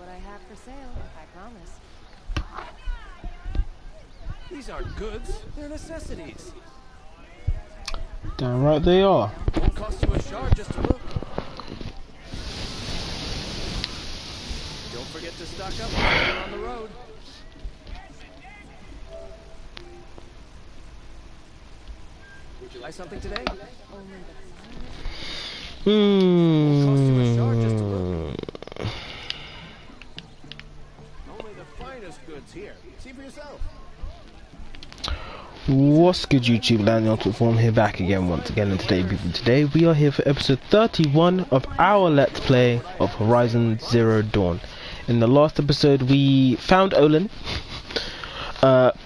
what I have for sale, I promise. These aren't goods, they're necessities. Damn right they are. Won't cost you a shard just to look. Don't forget to stock up while you're on the road. Would you like something today? Won't cost you a shard just to look. Only the finest goods here. See for yourself. What's good, YouTube land? On form here back again once again, and today we are here for episode 31 of our let's play of Horizon Zero Dawn. In the last episode we found Olin,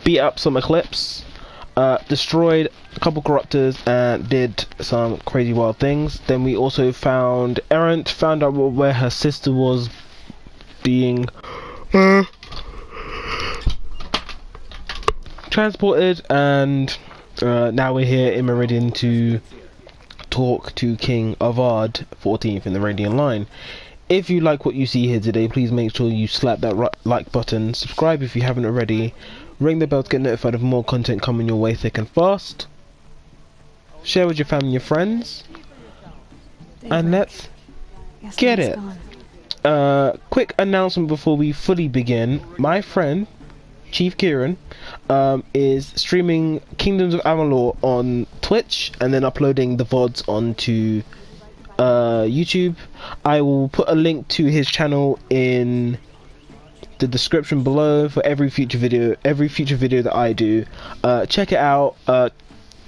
beat up some Eclipse, destroyed a couple corruptors and did some crazy wild things. Then we also found Errant, found out where her sister was being transported, and now we're here in Meridian to talk to King Avad 14th in the Radiant line. If you like what you see here today, please make sure you slap that like button, subscribe if you haven't already, ring the bell to get notified of more content coming your way thick and fast, share with your family and your friends, and let's get it. Quick announcement before we fully begin. My friend Chief Kieran is streaming Kingdoms of Amalur on Twitch and then uploading the VODs onto YouTube. I will put a link to his channel in the description below for every future video that I do. Check it out. The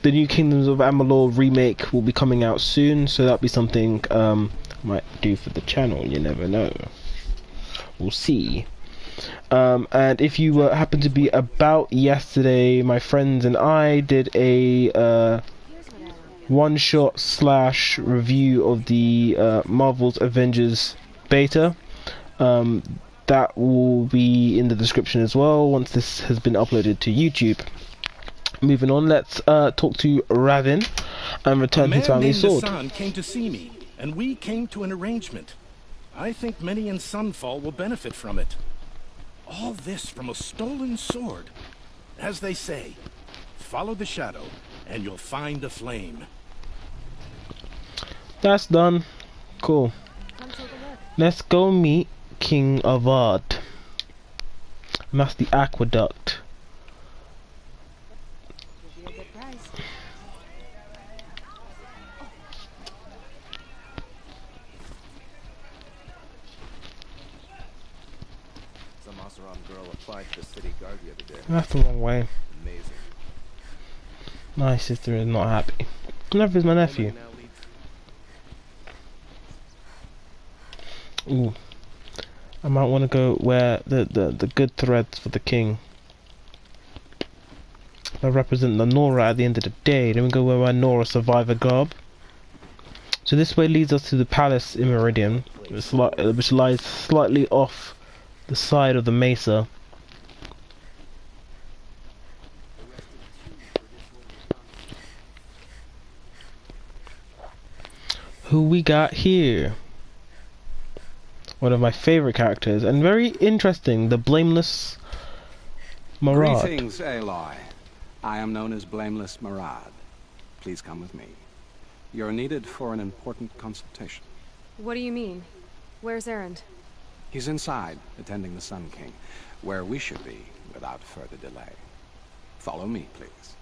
new Kingdoms of Amalur remake will be coming out soon, so that'll be something I might do for the channel. You never know. We'll see. And if you happen to be about yesterday, my friends and I did a one-shot / review of the Marvel's Avengers beta. That will be in the description as well once this has been uploaded to YouTube. Moving on, let's talk to Ravin and return his family sword. Hassan came to see me, and we came to an arrangement. I think many in Sunfall will benefit from it. All this from a stolen sword. As they say, follow the shadow and you'll find a flame. That's done. Cool. Let's go meet King Avad. And that's the aqueduct. That's the wrong way. Amazing. My sister is not happy. Never is my nephew. Ooh. I might want to go wear the good threads for the king. I represent the Nora at the end of the day. Then we go wear my Nora survivor garb. So this way leads us to the palace in Meridian, which lies slightly off the side of the mesa. Who we got here? One of my favorite characters, and very interesting, the Blameless Marad. Greetings, Aloy. I am known as Blameless Marad. Please come with me. You're needed for an important consultation. What do you mean? Where's Errand? He's inside, attending the Sun King, where we should be without further delay. Follow me, please.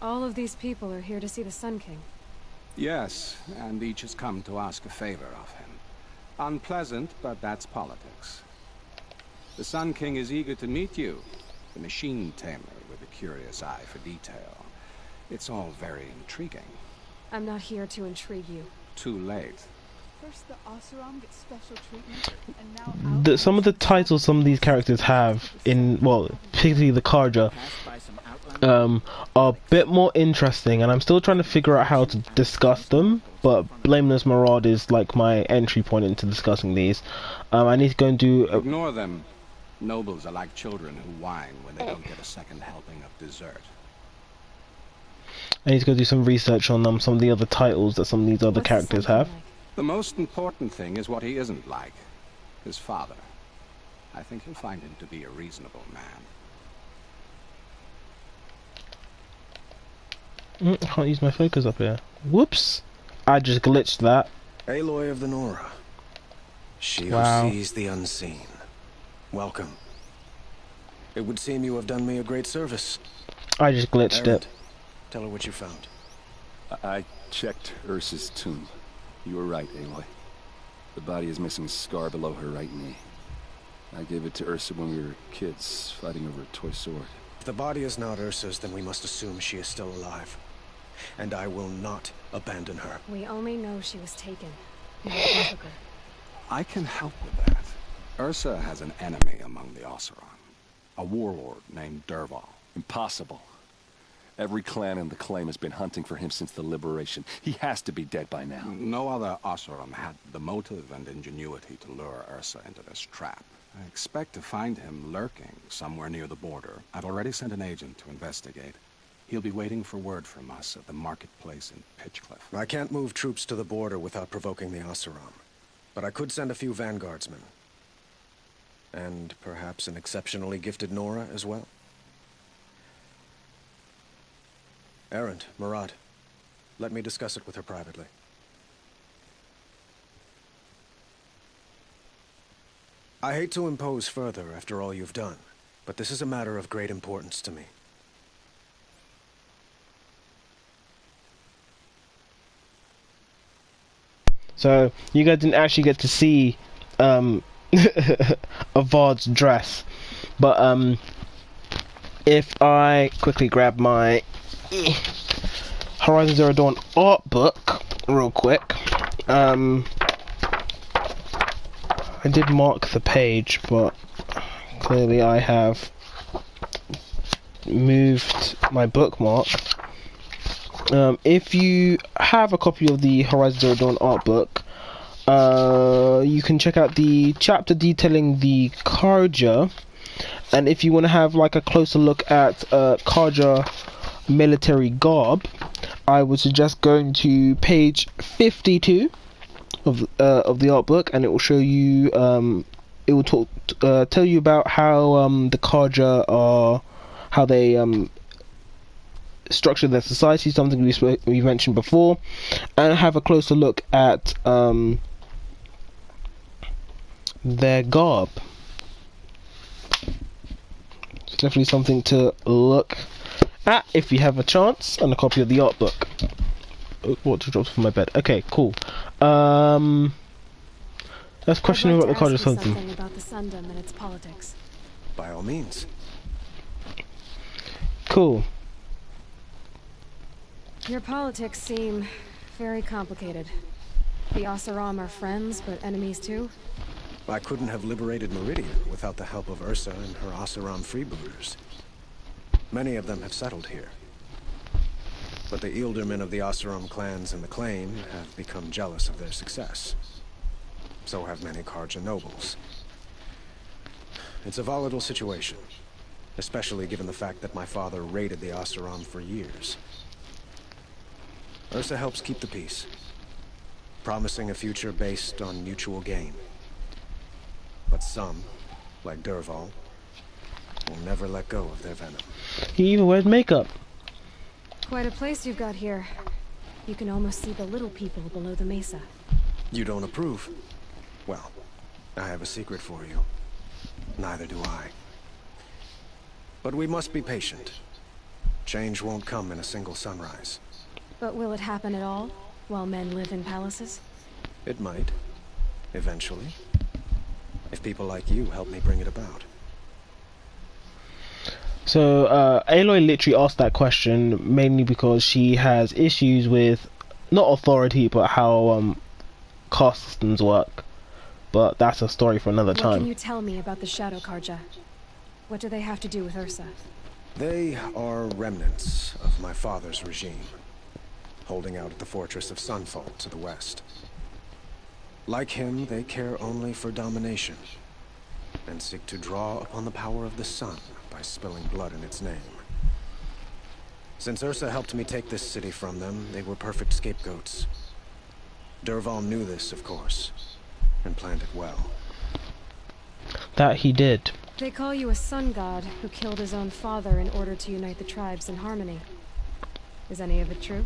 All of these people are here to see the Sun King. Yes, and each has come to ask a favor of him. Unpleasant, but that's politics. The Sun King is eager to meet you, the machine tamer with a curious eye for detail. It's all very intriguing. I'm not here to intrigue you. Too late. First the Oseram gets special treatment, and now Some of the titles some of these characters have in, well, particularly the Karja, are a bit more interesting, and I'm still trying to figure out how to discuss them, but Blameless Marad is like my entry point into discussing these. I need to go and do Ignore them. Nobles are like children who whine when they don't get a second helping of dessert. I need to go do some research on some of the other titles that some of these other characters have. The most important thing is what he isn't like. His father. I think you'll find him to be a reasonable man. I can't use my focus up here. Whoops! I just glitched that. Aloy of the Nora. She Wow. who sees the unseen. Welcome. It would seem you have done me a great service. I just glitched Erend, it. tell her what you found. I checked Ursa's tomb. You were right, Aloy. The body is missing a scar below her right knee. I gave it to Ursa when we were kids, fighting over a toy sword. If the body is not Ursa's, then we must assume she is still alive. And I will not abandon her. We only know she was taken. Not took her. I can help with that. Ursa has an enemy among the Oseram. A warlord named Dervahl. Impossible. Every clan in the claim has been hunting for him since the liberation. He has to be dead by now. No other Oseram had the motive and ingenuity to lure Ursa into this trap. I expect to find him lurking somewhere near the border. I've already sent an agent to investigate. He'll be waiting for word from us at the marketplace in Pitchcliff. I can't move troops to the border without provoking the Oseram. But I could send a few vanguardsmen. And perhaps an exceptionally gifted Nora as well. Erend, Murad, let me discuss it with her privately. I hate to impose further after all you've done, but this is a matter of great importance to me. So you guys didn't actually get to see Avard's dress, but if I quickly grab my Horizon Zero Dawn art book real quick, I did mark the page, but clearly I have moved my bookmark. If you have a copy of the Horizon Zero Dawn art book, you can check out the chapter detailing the Karja, and if you want to have like a closer look at Karja military garb, I would suggest going to page 52 of the art book, and it will show you it will tell you about how the Karja are, how they structure their society, something we mentioned before, and have a closer look at their garb. It's definitely something to look at if you have a chance, and a copy of the art book. What to drop from my bed? Okay, cool. Let's question about the card or something. Something about the Sundom and its politics. By all means. Cool. Your politics seem very complicated. The Oseram are friends, but enemies too? I couldn't have liberated Meridian without the help of Ursa and her Oseram freebooters. Many of them have settled here. But the Ealdormen of the Oseram clans in the claim have become jealous of their success. So have many Karja nobles. It's a volatile situation, especially given the fact that my father raided the Oseram for years. Ursa helps keep the peace, promising a future based on mutual gain. But some, like Dervahl, will never let go of their venom. He even wears makeup. Quite a place you've got here. You can almost see the little people below the mesa. You don't approve? Well, I have a secret for you. Neither do I. But we must be patient. Change won't come in a single sunrise. But will it happen at all, while men live in palaces? It might. Eventually. If people like you help me bring it about. So, Aloy literally asked that question mainly because she has issues with, not authority, but how caste systems work. But that's a story for another What time. can you tell me about the Shadow Karja? What do they have to do with Ursa? They are remnants of my father's regime, holding out at the fortress of Sunfall to the west. Like him, they care only for domination, and seek to draw upon the power of the sun by spilling blood in its name. Since Ursa helped me take this city from them, they were perfect scapegoats. Dervahl knew this, of course, and planned it well. That he did. They call you a sun god who killed his own father in order to unite the tribes in harmony. Is any of it true?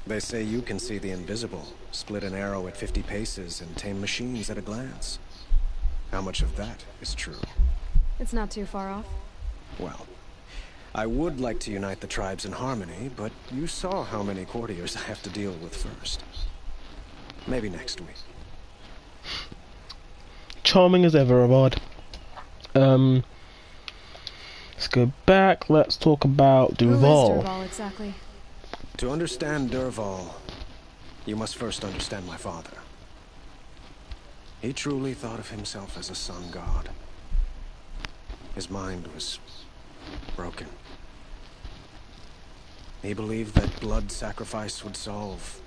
They say you can see the invisible, split an arrow at 50 paces, and tame machines at a glance. How much of that is true? It's not too far off. Well, I would like to unite the tribes in harmony, but you saw how many courtiers I have to deal with first. Maybe next week. Charming as ever, Avad. Let's go back. Let's talk about Who is Dervahl. Dervahl exactly? To understand Dervahl, you must first understand my father. He truly thought of himself as a sun god. His mind was broken. He believed that blood sacrifice would solve,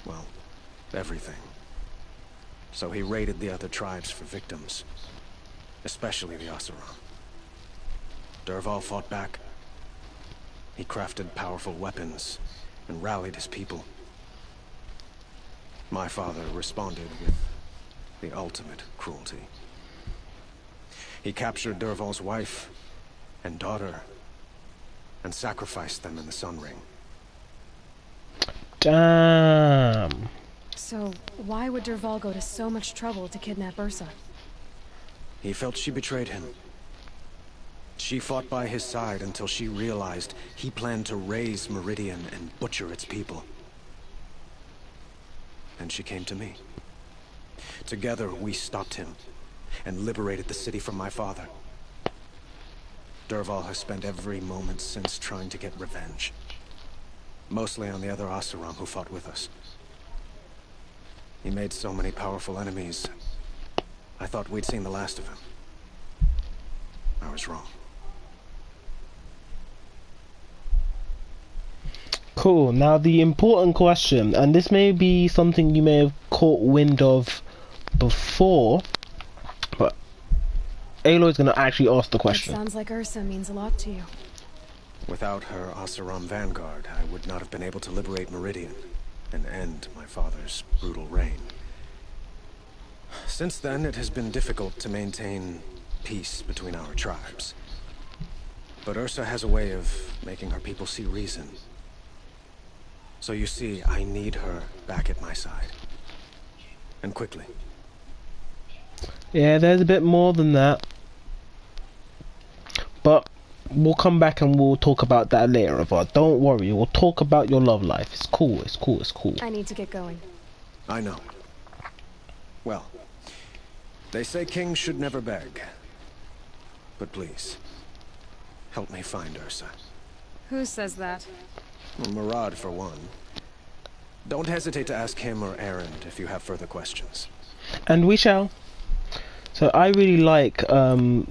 well, everything. So he raided the other tribes for victims, especially the Oseram. Dervahl fought back. He crafted powerful weapons and rallied his people. My father responded with the ultimate cruelty. He captured Dervahl's wife and daughter and sacrificed them in the Sun Ring. Damn. So, why would Dervahl go to so much trouble to kidnap Ursa? He felt she betrayed him. She fought by his side until she realized he planned to raise Meridian and butcher its people. And she came to me. Together, we stopped him and liberated the city from my father. Dervahl has spent every moment since trying to get revenge. Mostly on the other Oseram who fought with us. He made so many powerful enemies, I thought we'd seen the last of him. I was wrong. Cool. Now the important question, and this may be something you may have caught wind of before, but Aloy's going to actually ask the It question. sounds like Ursa means a lot to you. Without her Oseram vanguard, I would not have been able to liberate Meridian and end my father's brutal reign. Since then, it has been difficult to maintain peace between our tribes. But Ursa has a way of making her people see reason. So you see, I need her back at my side. And quickly. Yeah, there's a bit more than that. But we'll come back and we'll talk about that later, Avad. Don't worry, we'll talk about your love life. It's cool, it's cool, it's cool. I need to get going. I know. Well, they say kings should never beg. But please, help me find Ursa. Who says that? Well, Murad, for one. Don't hesitate to ask him or Erend if you have further questions. And we shall. So I really like Cardra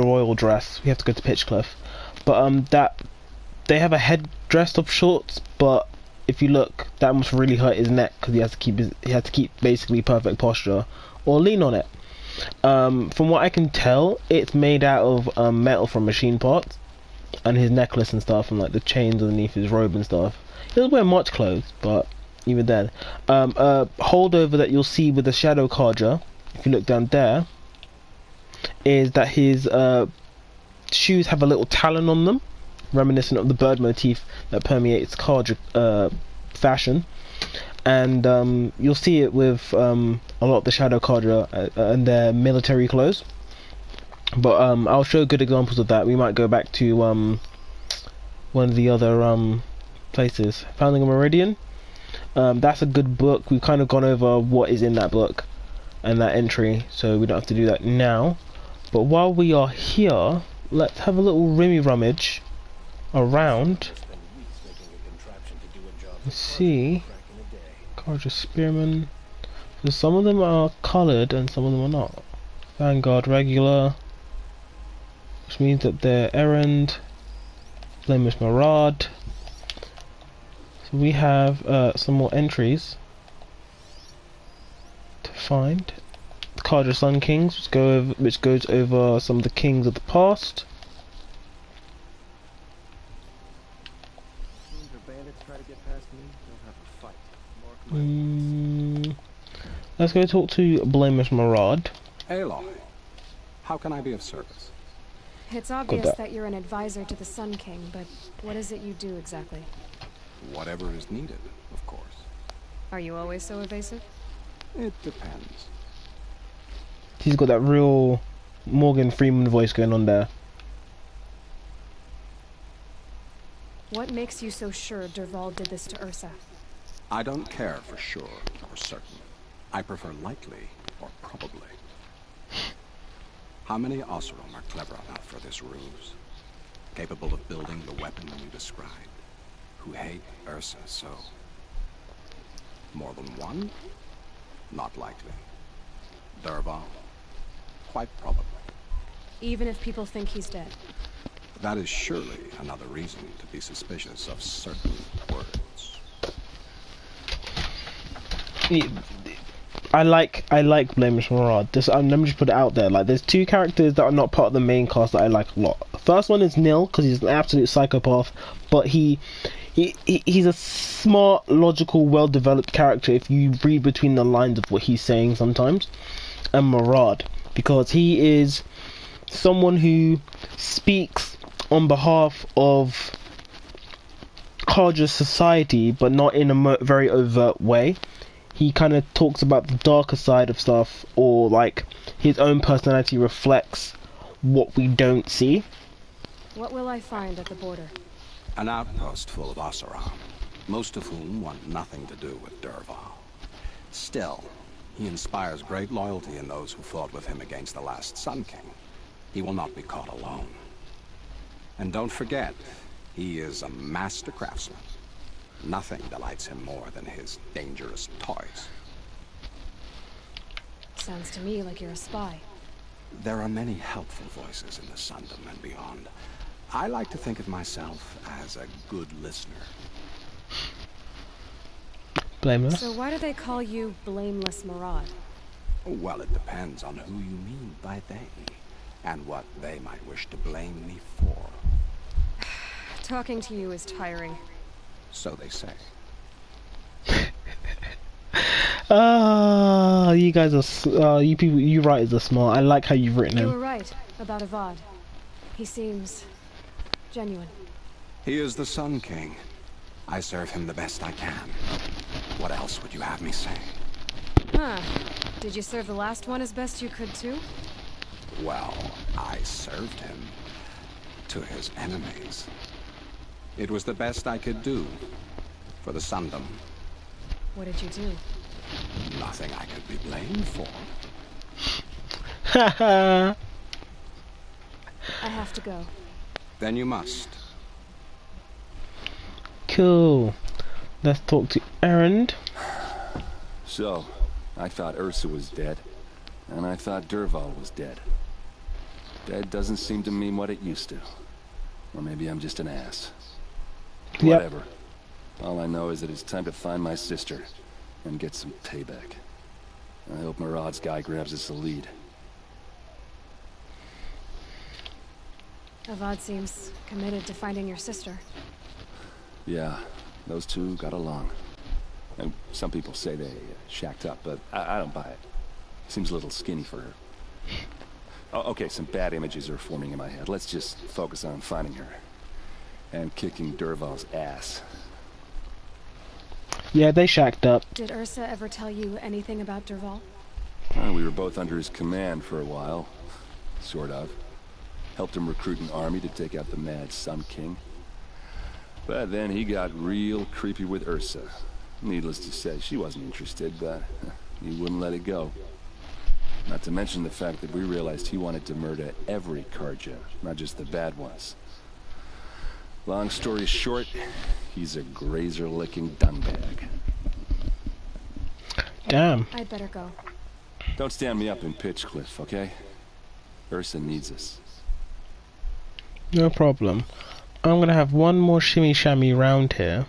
Royal dress. We have to go to Pitchcliff. But that they have a headdress of shorts, but if you look, that must really hurt his neck because he has to keep basically perfect posture or lean on it. From what I can tell, it's made out of metal from machine parts, and his necklace and stuff, and like the chains underneath his robe and stuff. He doesn't wear much clothes, but even then, holdover that you'll see with the Shadow Cardra, if you look down there, is that his shoes have a little talon on them, reminiscent of the bird motif that permeates Cardra fashion. And you'll see it with a lot of the Shadow Cardra and their military clothes. But I'll show good examples of that. We might go back to one of the other places. Founding a Meridian. That's a good book. We've kind of gone over what is in that book and that entry, so we don't have to do that now. But while we are here, let's have a little rummage around. Let's see. Cardra Spearman. So some of them are coloured and some of them are not. Vanguard regular, which means that they're Erend, Blameless Murad. So we have some more entries to find. Cardra Sun Kings, which goes over some of the kings of the past. Let's go talk to Blameless Murad. Aloy, how can I be of service? It's obvious that you're an advisor to the Sun King, but what is it you do exactly? Whatever is needed, of course. Are you always so evasive? It depends. He's got that real Morgan Freeman voice going on there. What makes you so sure Dervahl did this to Ursa? I don't care for sure or certain. I prefer likely or probably. How many Oseram are clever enough for this ruse? Capable of building the weapon you described? Who hate Ursa so? More than one? Not likely. Dervahl? Quite probably. Even if people think he's dead? That is surely another reason to be suspicious of certain words. I like Blameless Maraude. Let me just put it out there. Like, there's two characters that are not part of the main cast that I like a lot. The first one is Nil, because he's an absolute psychopath, but he's a smart, logical, well-developed character if you read between the lines of what he's saying sometimes. And Maraude, because he is someone who speaks on behalf of Carja's society, but not in a very overt way. He kind of talks about the darker side of stuff, or like his own personality reflects what we don't see. What will I find at the border? An outpost full of Oseram, most of whom want nothing to do with Dervahl. Still, he inspires great loyalty in those who fought with him against the last Sun King. He will not be caught alone. And don't forget, he is a master craftsman. Nothing delights him more than his dangerous toys. Sounds to me like you're a spy. There are many helpful voices in the Sundom and beyond. I like to think of myself as a good listener. Blameless. So why do they call you Blameless Maraude? Well, it depends on who you mean by they, and what they might wish to blame me for. Talking to you is tiring. So they say. You guys are, you people, you writers are smart. I like how you've written You him. were right about Avad. He seems genuine. He is the Sun King. I serve him the best I can. What else would you have me say? Huh. Did you serve the last one as best you could too? Well, I served him to his enemies. It was the best I could do for the Sundom. What did you do? Nothing I could be blamed for. Haha. I have to go. Then you must. Cool. Let's talk to Erend. So, I thought Ursa was dead, and I thought Dervahl was dead. Dead doesn't seem to mean what it used to. Or maybe I'm just an ass. Yep. Whatever. All I know is that it's time to find my sister and get some payback. I hope Maraude's guy grabs us a lead. Avad seems committed to finding your sister. Yeah, those two got along. And some people say they shacked up, but I don't buy it. Seems a little skinny for her. Oh, okay, some bad images are forming in my head. Let's just focus on finding her. And kicking Dervahl's ass. Yeah, they shacked up. Did Ursa ever tell you anything about Dervahl? Well, we were both under his command for a while. Sort of. Helped him recruit an army to take out the mad Sun King. But then he got real creepy with Ursa. Needless to say, she wasn't interested, but he wouldn't let it go. Not to mention the fact that we realized he wanted to murder every Carja, not just the bad ones. Long story short, he's a grazer-licking dungbag. Damn. I'd better go. Don't stand me up in Pitchcliff, okay? Ursa needs us. No problem. I'm gonna have one more shimmy shammy round here.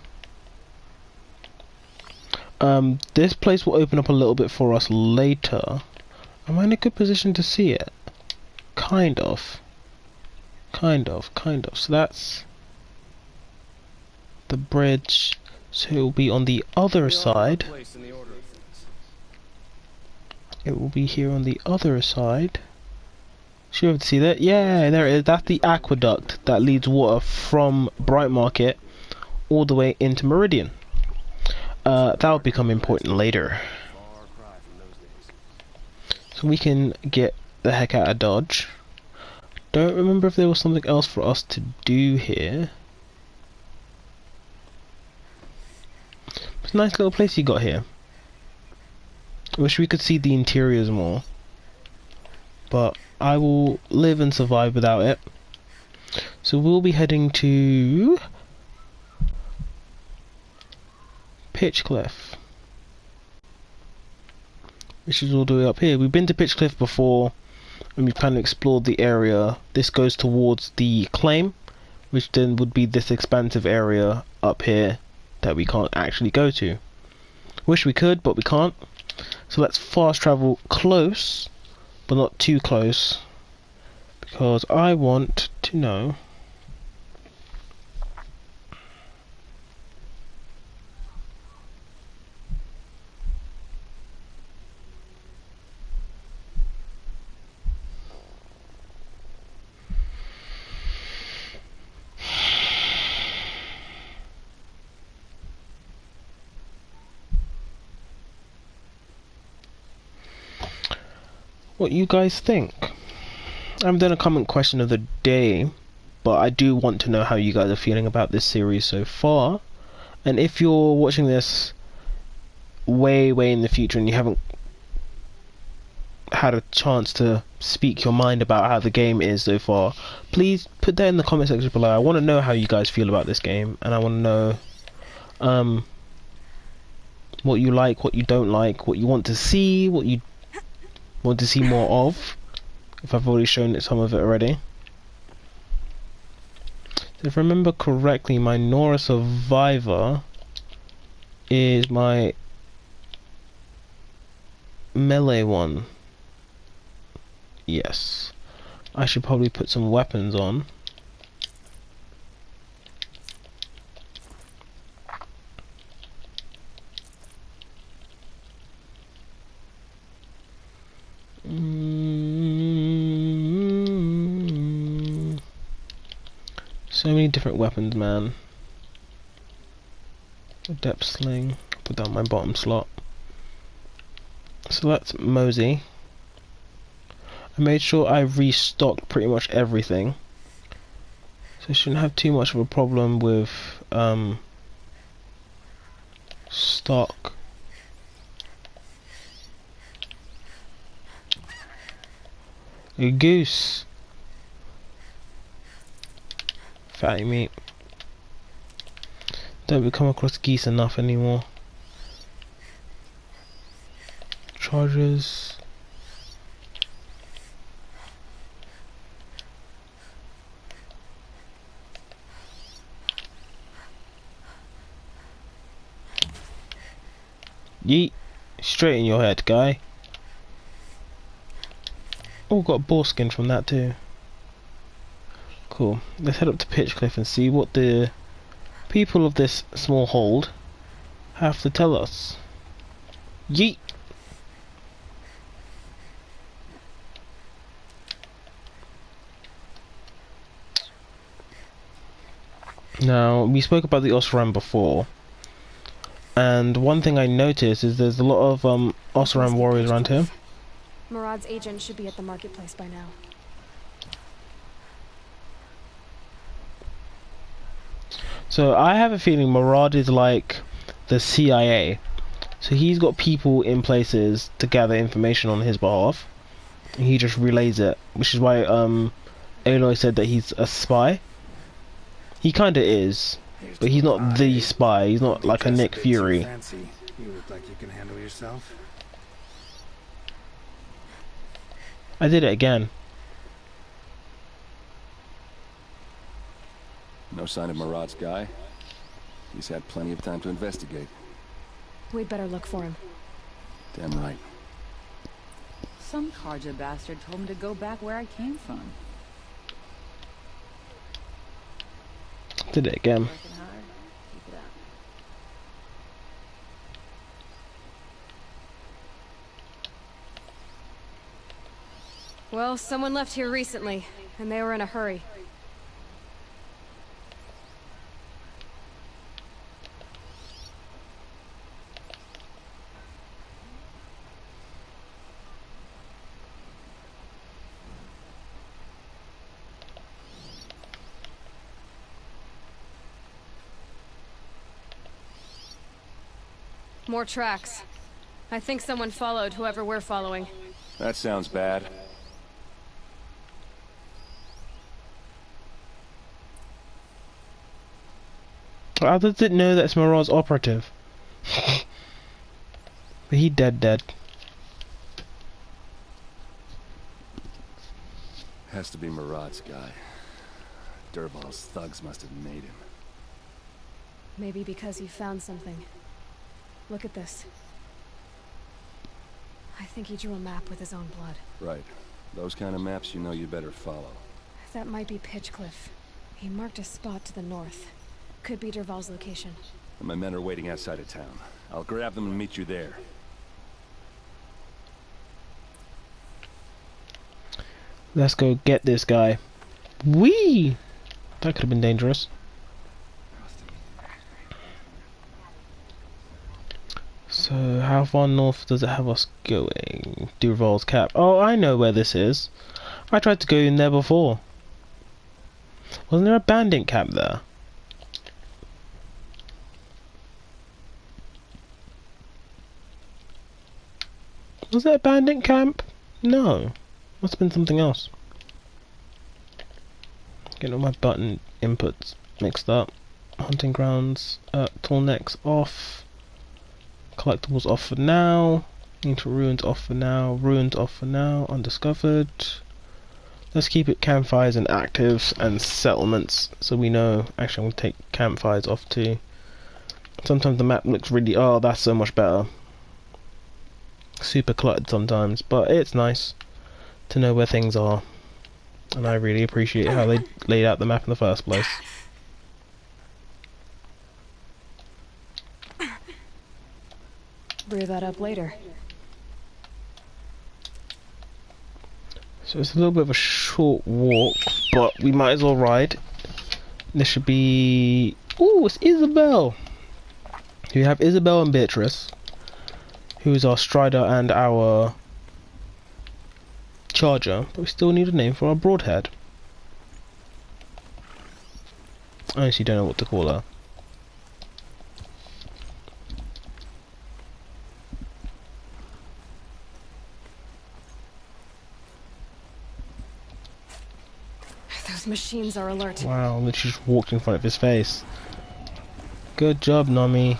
This place will open up a little bit for us later. Am I in a good position to see it? Kind of. So that's the bridge. So it'll be on the other side. It will be here on the other side. Should be able to see that. Yeah, there it is. That's the aqueduct that leads water from Bright Market all the way into Meridian. That will become important later. So we can get the heck out of Dodge. Don't remember if there was something else for us to do here. It's a nice little place you got here. I wish we could see the interiors more. But I will live and survive without it. So we'll be heading to Pitchcliff, which is all the way up here. We've been to Pitchcliff before and we've kind of explored the area. This goes towards the claim, which then would be this expansive area up here that we can't actually go to. Wish we could, but we can't. So let's fast travel close, but not too close, because I want to know what you guys think. I haven't done a comment question of the day, but I do want to know how you guys are feeling about this series so far. And if you're watching this way in the future and you haven't had a chance to speak your mind about how the game is so far, please put that in the comment section below. I want to know how you guys feel about this game, and I want to know what you like, what you don't like, what you want to see, what you want to see more of, if I've already shown it, some of it already. So if I remember correctly, my Nora Survivor is my melee one. Yes. I should probably put some weapons on. So many different weapons, man. A depth sling, put that on my bottom slot. So that's Mosey. I made sure I restocked pretty much everything, so I shouldn't have too much of a problem with stock. A goose. Fatty meat. Don't come across geese enough anymore. Chargers. Yeet. Straight in your head, guy. Oh, got boar skin from that too. Cool. Let's head up to Pitchcliff and see what the people of this small hold have to tell us. Yeet! Now, we spoke about the Osram before, and one thing I noticed is there's a lot of Osram warriors around here. Murad's agent should be at the marketplace by now. So I have a feeling Murad is like the CIA. So he's got people in places to gather information on his behalf, and he just relays it, which is why Aloy said that he's a spy. He kinda is, but he's not the spy. He's not like a Nick Fury. You look like you can handle yourself. I did it again. No sign of Murad's guy. He's had plenty of time to investigate. We'd better look for him. Damn right. Some Karja bastard told me to go back where I came from. Did it again. Working hard. Keep it up. Well, someone left here recently, and they were in a hurry. More tracks. I think someone followed whoever we're following. That sounds bad. How does it know that's Marat's operative? But he dead. Has to be Marat's guy. Dervahl's thugs must have made him. Maybe because he found something. Look at this. I think he drew a map with his own blood. Right. Those kind of maps you know you better follow. That might be Pitchcliff. He marked a spot to the north. Could be Dervahl's location. And my men are waiting outside of town. I'll grab them and meet you there. Let's go get this guy. Whee! That could have been dangerous. So, how far north does it have us going? Dervahl's cap. Oh, I know where this is. I tried to go in there before. Wasn't there a bandit camp there? Was there a bandit camp? No. Must have been something else. Getting all my button inputs mixed up. Hunting grounds, tall necks off. Collectibles off for now. Ancient ruins off for now. Ruins off for now. Undiscovered. Let's keep it campfires and actives and settlements so we know. Actually, I'm going to take campfires off too. Sometimes the map looks really... Oh, that's so much better. Super cluttered sometimes, but it's nice to know where things are. And I really appreciate how they laid out the map in the first place. Brew that up later. So it's a little bit of a short walk, but we might as well ride. This should be... Ooh, it's Isabel! We have Isabel and Beatrice, who is our Strider and our Charger, but we still need a name for our Broadhead. I actually don't know what to call her. Those machines are alert. Wow, literally just walked in front of his face. Good job, Nami.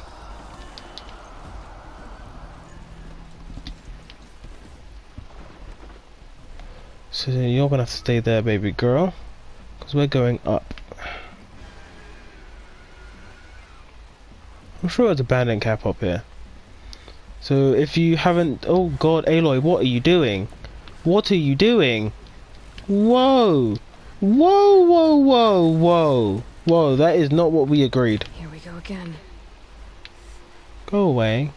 So you're gonna have to stay there, baby girl, because we're going up. I'm sure there's a bandit cap up here. So if you haven't... Oh god, Aloy, what are you doing? What are you doing? Whoa! Whoa, whoa, whoa, whoa. Whoa, that is not what we agreed. Here we go again. Go away.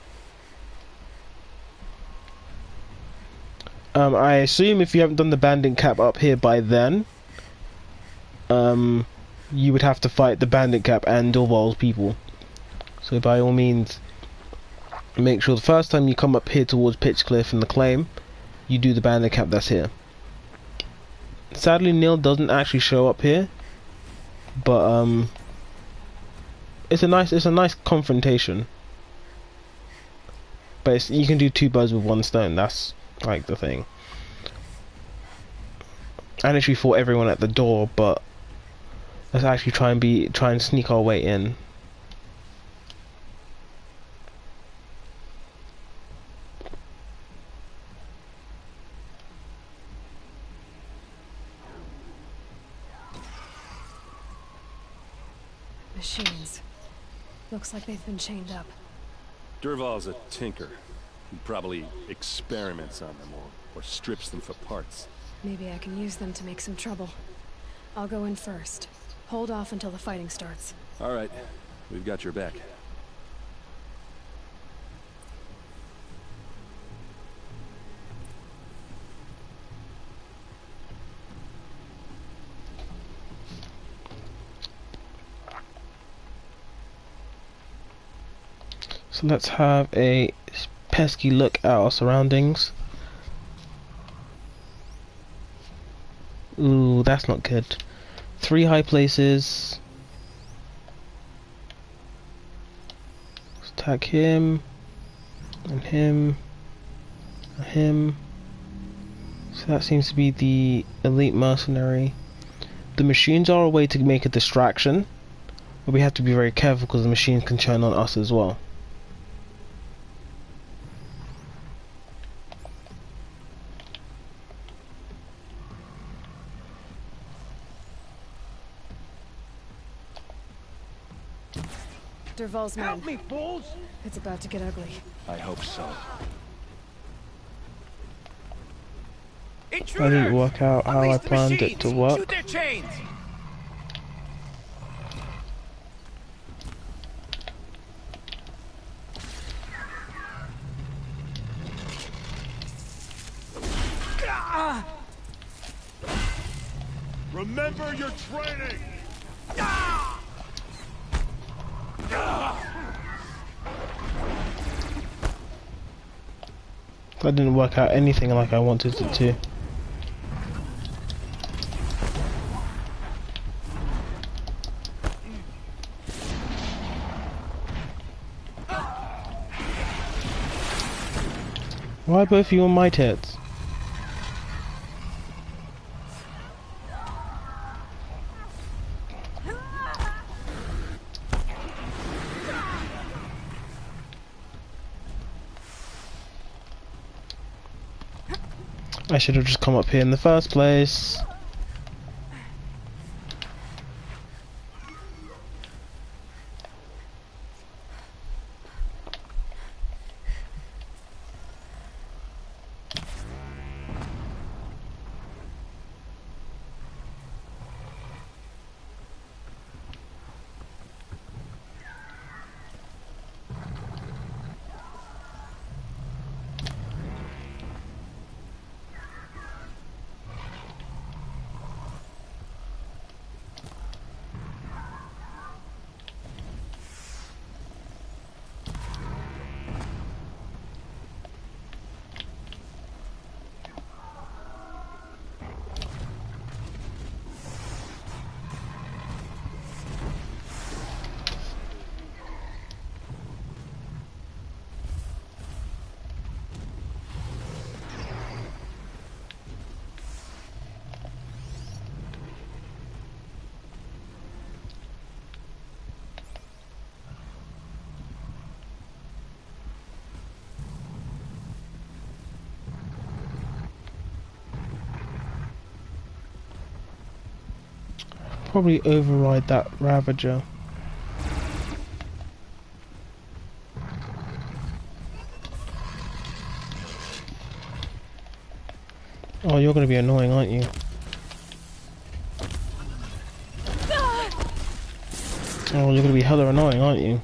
I assume if you haven't done the bandit cap up here by then, you would have to fight the bandit cap and Dervahl's people. So by all means, make sure the first time you come up here towards Pitchcliff and the claim, you do the bandit cap that's here. Sadly, Neil doesn't actually show up here, but it's a nice confrontation. But you can do two birds with one stone. That's like the thing. I literally fought everyone at the door, but let's actually try and sneak our way in. Machines. Looks like they've been chained up. Dervahl's a tinker. He probably experiments on them or strips them for parts. Maybe I can use them to make some trouble. I'll go in first. Hold off until the fighting starts. All right, we've got your back. So let's have a pesky look at our surroundings. Ooh, that's not good. 3 high places. Let's attack him, and him, and him. So that seems to be the elite mercenary. The machines are a way to make a distraction, but we have to be very careful because the machines can turn on us as well. Derval's men. Help me, fools! It's about to get ugly. I hope so. I didn't work out how I planned it to work. Shoot their chains! Remember your training! That didn't work out anything like I wanted it to. Why both of you on my tits? I should have just come up here in the first place. Probably override that Ravager. Oh, you're gonna be annoying, aren't you? Oh, you're gonna be hella annoying, aren't you?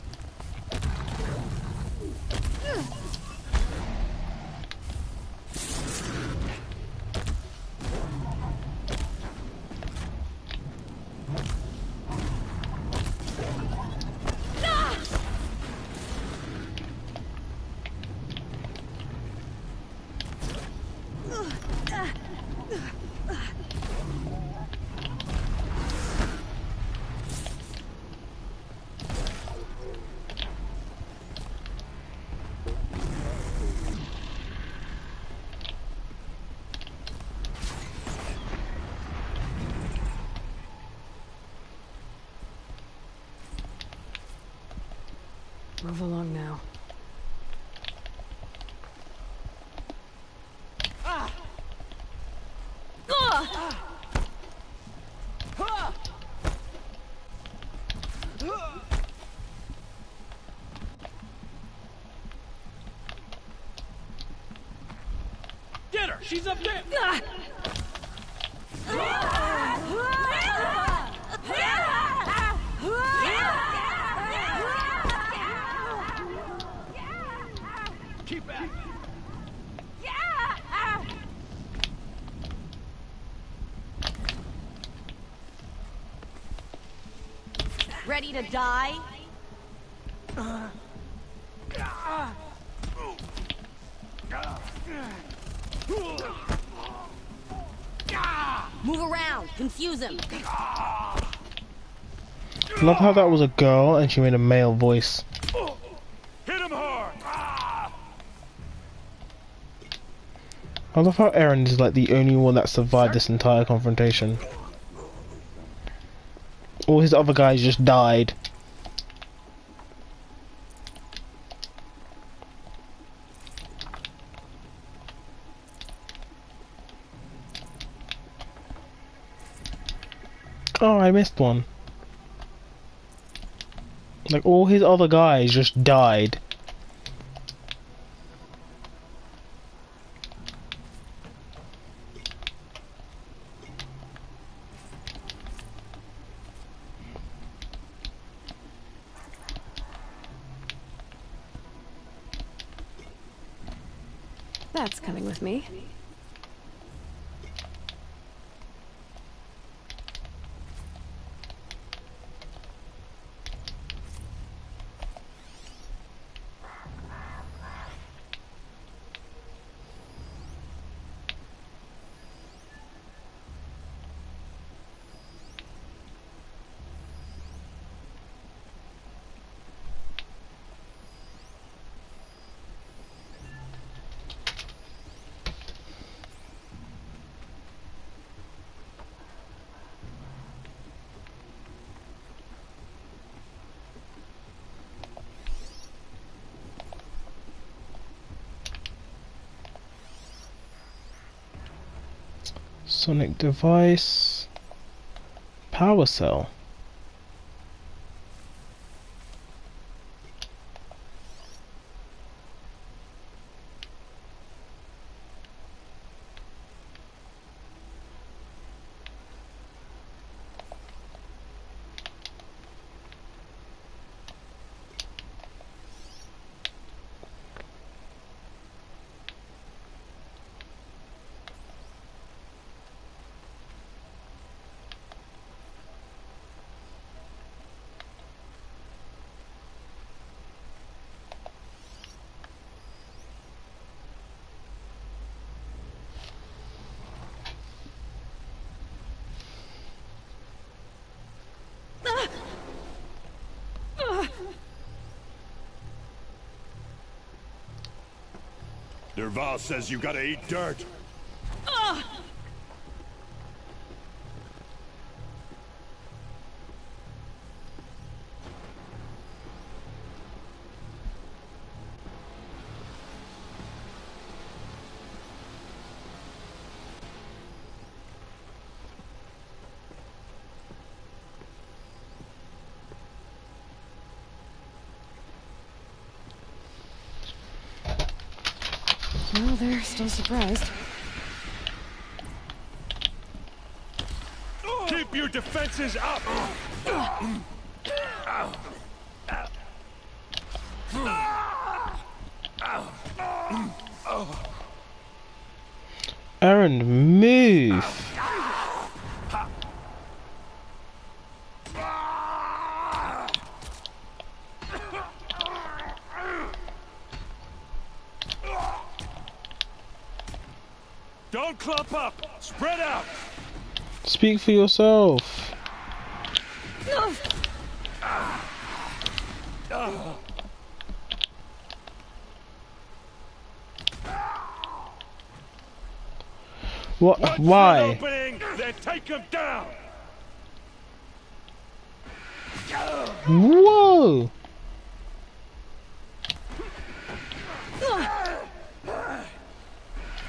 Move along now. Get her! She's up there! Keep back! Ready to die? Move around, confuse him. Love how that was a girl and she made a male voice. Hit him hard. I love how Eren is like the only one that survived this entire confrontation. All his other guys just died. Oh, I missed one. Like, all his other guys just died. That's coming with me. Sonic device. Power cell. Derval says you gotta eat dirt. Well, they're still surprised. Keep your defenses up. Eren, move! Don't clump up. Spread out. Speak for yourself. What? Watch Why? an opening, then take him down. Whoa!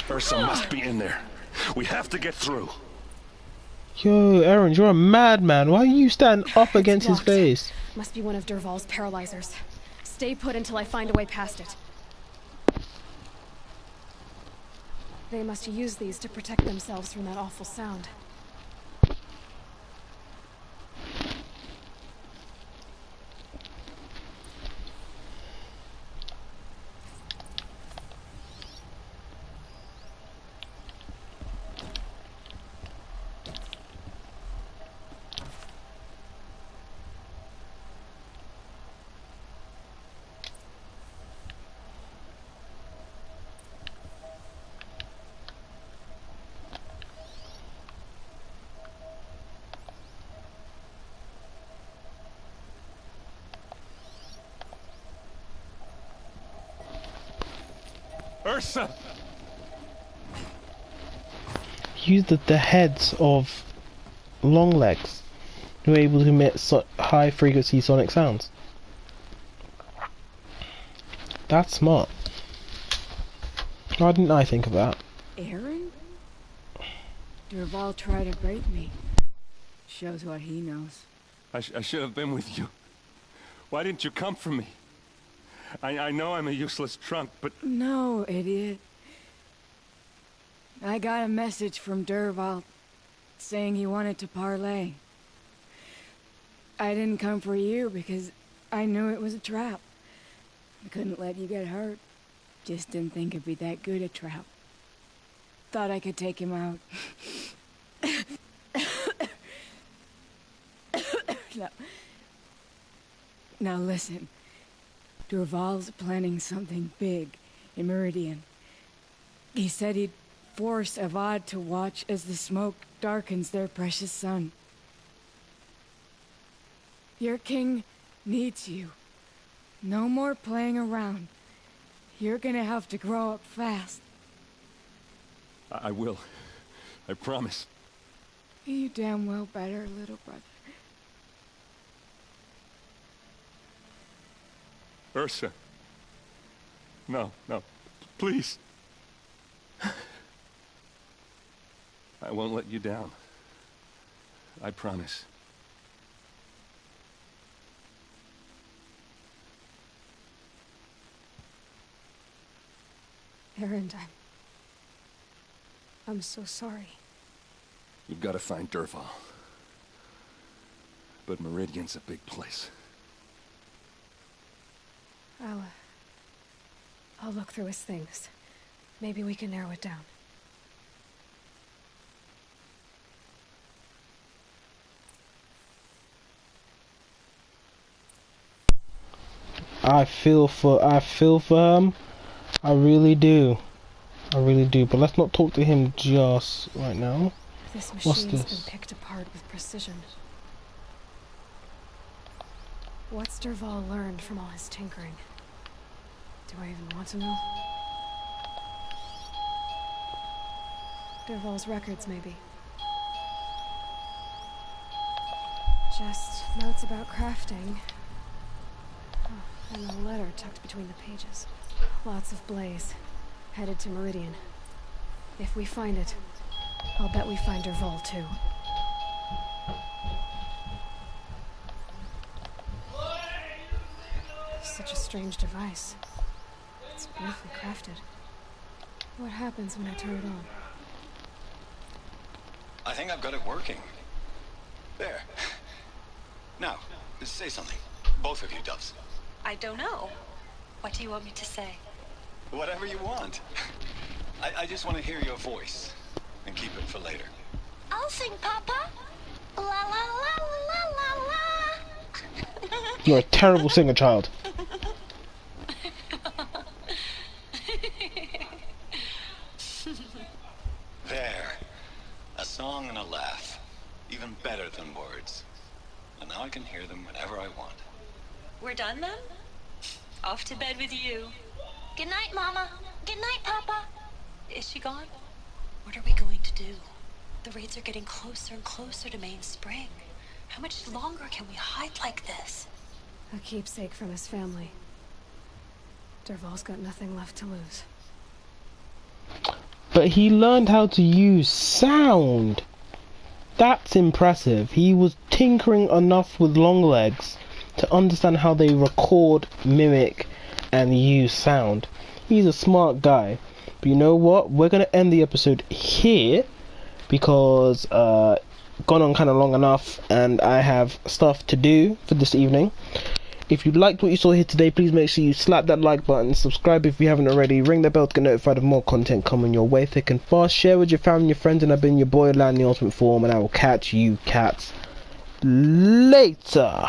Ursa must be in there. We have to get through. Yo, Eren, you're a madman. Why you stand up against his blocked. face? Must be one of Derval's paralyzers. Stay put until I find a way past it. They must use these to protect themselves from that awful sound. Ursa! Use the heads of Longlegs, who are able to emit high frequency sonic sounds. That's smart. Why didn't I think of that? Aaron? Dervahl tried to break me. Shows what he knows. I should have been with you. Why didn't you come for me? I know I'm a useless trunk, but... No, idiot. I got a message from Dervahl saying he wanted to parlay. I didn't come for you because I knew it was a trap. I couldn't let you get hurt. Just didn't think it'd be that good a trap. Thought I could take him out. Now listen. Dervahl's planning something big in Meridian. He said he'd force Avad to watch as the smoke darkens their precious sun. Your king needs you. No more playing around. You're gonna have to grow up fast. I will. I promise. You damn well better, little brother. Ursa. No, please. I won't let you down. I promise. Aaron, I'm so sorry. You've got to find Dervahl. But Meridian's a big place. I'll look through his things. Maybe we can narrow it down. I feel for him. I really do. But let's not talk to him just right now. This What's machine's this? been picked apart with precision. What's Dervahl learned from all his tinkering? Do I even want to know? Dervahl's records, maybe. Just notes about crafting. Oh, and a letter tucked between the pages. Lots of blaze. Headed to Meridian. If we find it, I'll bet we find Dervahl too. Such a strange device. It's beautifully crafted. What happens when I turn it on? I think I've got it working. There. Now, say something. Both of you, Doves. I don't know. What do you want me to say? Whatever you want. I just want to hear your voice. And keep it for later. I'll sing, Papa. La la la la la la. You're a terrible singer, child. There. A song and a laugh. Even better than words. And now I can hear them whenever I want. We're done then? Off to bed with you. Good night, Mama. Good night, Papa. Is she gone? What are we going to do? The raids are getting closer and closer to Main Spring. How much longer can we hide like this? A keepsake from his family. Dervahl's got nothing left to lose. But he learned how to use sound. That's impressive. He was tinkering enough with Longlegs to understand how they record, mimic, and use sound. He's a smart guy. But you know what? We're going to end the episode here because gone on kind of long enough and I have stuff to do for this evening. If you liked what you saw here today, please make sure you slap that like button, subscribe if you haven't already, ring the bell to get notified of more content coming your way thick and fast, share with your family and your friends, and I've been your boy Lan, the ultimate form, and I will catch you cats later.